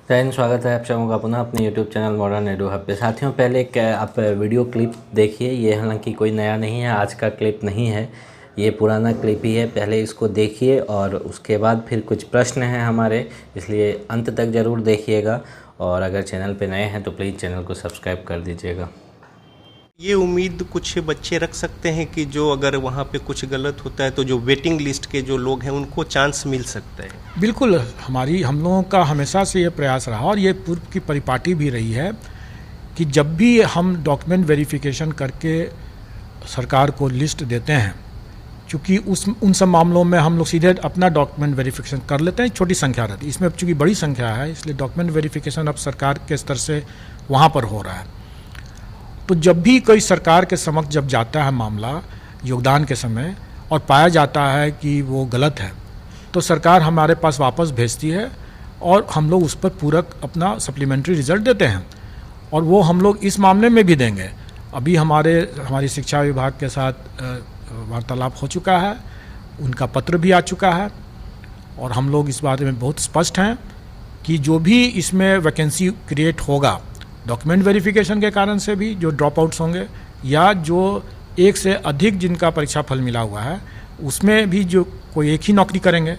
जय हिंद। स्वागत है आप सबों का पुनः अपने YouTube channel modern edu hub पे। साथियों, पहले एक आप वीडियो क्लिप देखिए। ये हालांकि कोई नया नहीं है, आज का क्लिप नहीं है, ये पुराना क्लिप ही है। पहले इसको देखिए और उसके बाद फिर कुछ प्रश्न हैं हमारे, इसलिए अंत तक ज़रूर देखिएगा। और अगर चैनल पे नए हैं तो प्लीज़ चैनल को सब्सक्राइब कर दीजिएगा। ये उम्मीद कुछ बच्चे रख सकते हैं कि जो अगर वहाँ पे कुछ गलत होता है तो जो वेटिंग लिस्ट के जो लोग हैं उनको चांस मिल सकता है। बिल्कुल, हम लोगों का हमेशा से ये प्रयास रहा और ये पूर्व की परिपाटी भी रही है कि जब भी हम डॉक्यूमेंट वेरिफिकेशन करके सरकार को लिस्ट देते हैं, चूँकि उन सब मामलों में हम लोग सीधे अपना डॉक्यूमेंट वेरिफिकेशन कर लेते हैं, छोटी संख्या रहती है। इसमें चूँकि बड़ी संख्या है, इसलिए डॉक्यूमेंट वेरिफिकेशन अब सरकार के स्तर से वहाँ पर हो रहा है। तो जब भी कोई सरकार के समक्ष जब जाता है मामला योगदान के समय और पाया जाता है कि वो गलत है, तो सरकार हमारे पास वापस भेजती है और हम लोग उस पर पूरक अपना सप्लीमेंट्री रिजल्ट देते हैं। और वो हम लोग इस मामले में भी देंगे। अभी हमारी शिक्षा विभाग के साथ वार्तालाप हो चुका है, उनका पत्र भी आ चुका है और हम लोग इस बारे में बहुत स्पष्ट हैं कि जो भी इसमें वैकेंसी क्रिएट होगा डॉक्यूमेंट वेरिफिकेशन के कारण से भी, जो ड्रॉप आउट्स होंगे या जो एक से अधिक जिनका परीक्षा फल मिला हुआ है, उसमें भी जो कोई एक ही नौकरी करेंगे,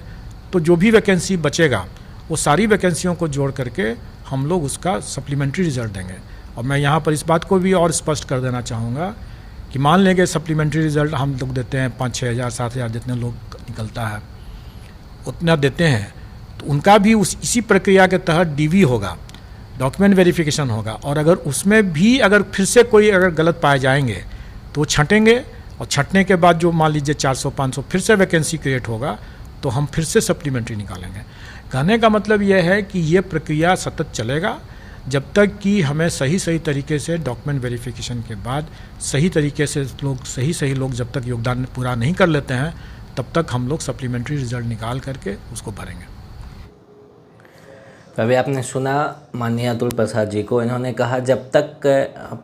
तो जो भी वैकेंसी बचेगा वो सारी वैकेंसियों को जोड़ करके हम लोग उसका सप्लीमेंट्री रिजल्ट देंगे। और मैं यहाँ पर इस बात को भी और स्पष्ट कर देना चाहूँगा कि मान लेंगे सप्लीमेंट्री रिजल्ट हम लोग देते हैं 5-6 हज़ार 7 हज़ार जितने लोग निकलता है उतना देते हैं, तो उनका भी इसी प्रक्रिया के तहत डीवी होगा, डॉक्यूमेंट वेरिफिकेशन होगा। और अगर उसमें भी अगर फिर से कोई अगर गलत पाए जाएंगे तो वो छँटेंगे और छँटने के बाद जो मान लीजिए 400-500 फिर से वैकेंसी क्रिएट होगा तो हम फिर से सप्लीमेंट्री निकालेंगे। कहने का मतलब यह है कि ये प्रक्रिया सतत चलेगा जब तक कि हमें सही तरीके से डॉक्यूमेंट वेरिफिकेशन के बाद सही तरीके से सही लोग जब तक योगदान पूरा नहीं कर लेते हैं तब तक हम लोग सप्लीमेंट्री रिजल्ट निकाल करके उसको भरेंगे। तो अभी आपने सुना माननीय अतुल प्रसाद जी को। इन्होंने कहा जब तक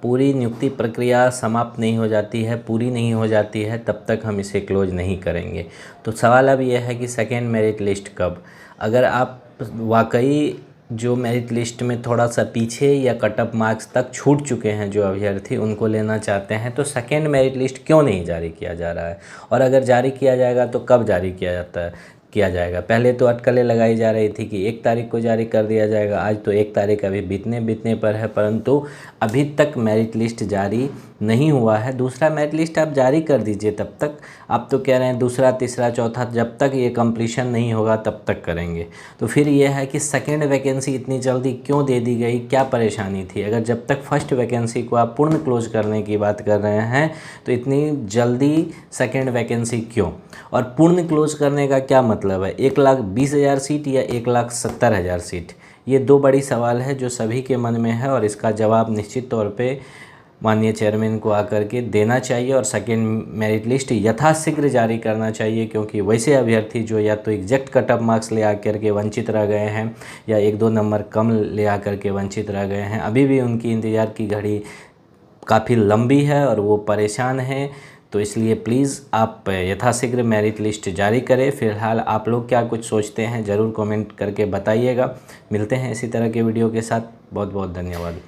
पूरी नियुक्ति प्रक्रिया समाप्त नहीं हो जाती है, पूरी नहीं हो जाती है, तब तक हम इसे क्लोज नहीं करेंगे। तो सवाल अब यह है कि सेकेंड मेरिट लिस्ट कब? अगर आप वाकई जो मेरिट लिस्ट में थोड़ा सा पीछे या कट ऑफ मार्क्स तक छूट चुके हैं जो अभ्यर्थी, उनको लेना चाहते हैं, तो सेकेंड मेरिट लिस्ट क्यों नहीं जारी किया जा रहा है? और अगर जारी किया जाएगा तो कब जारी किया जाएगा? पहले तो अटकलें लगाई जा रही थी कि 1 तारीख को जारी कर दिया जाएगा। आज तो 1 तारीख अभी बीतने पर है, परंतु अभी तक मेरिट लिस्ट जारी नहीं हुआ है। दूसरा मेरिट लिस्ट आप जारी कर दीजिए तब तक। आप तो कह रहे हैं दूसरा, तीसरा, चौथा, जब तक ये कंप्लीशन नहीं होगा तब तक करेंगे। तो फिर ये है कि सेकेंड वैकेंसी इतनी जल्दी क्यों दे दी गई? क्या परेशानी थी? अगर जब तक फर्स्ट वैकेंसी को आप पूर्ण क्लोज करने की बात कर रहे हैं तो इतनी जल्दी सेकेंड वैकेंसी क्यों? और पूर्ण क्लोज करने का क्या मतलब है? 1,20,000 सीट या 1,70,000 सीट? ये दो बड़ी सवाल है जो सभी के मन में है और इसका जवाब निश्चित तौर पे माननीय चेयरमैन को आकर के देना चाहिए और सेकेंड मेरिट लिस्ट यथाशीघ्र जारी करना चाहिए। क्योंकि वैसे अभ्यर्थी जो या तो एग्जैक्ट कट ऑफ मार्क्स ले आकर के वंचित रह गए हैं या 1-2 नंबर कम ले आकर के वंचित रह गए हैं, अभी भी उनकी इंतज़ार की घड़ी काफ़ी लंबी है और वो परेशान हैं। तो इसलिए प्लीज़ आप यथाशीघ्र मेरिट लिस्ट जारी करें। फिलहाल आप लोग क्या कुछ सोचते हैं ज़रूर कमेंट करके बताइएगा। मिलते हैं इसी तरह के वीडियो के साथ। बहुत बहुत धन्यवाद।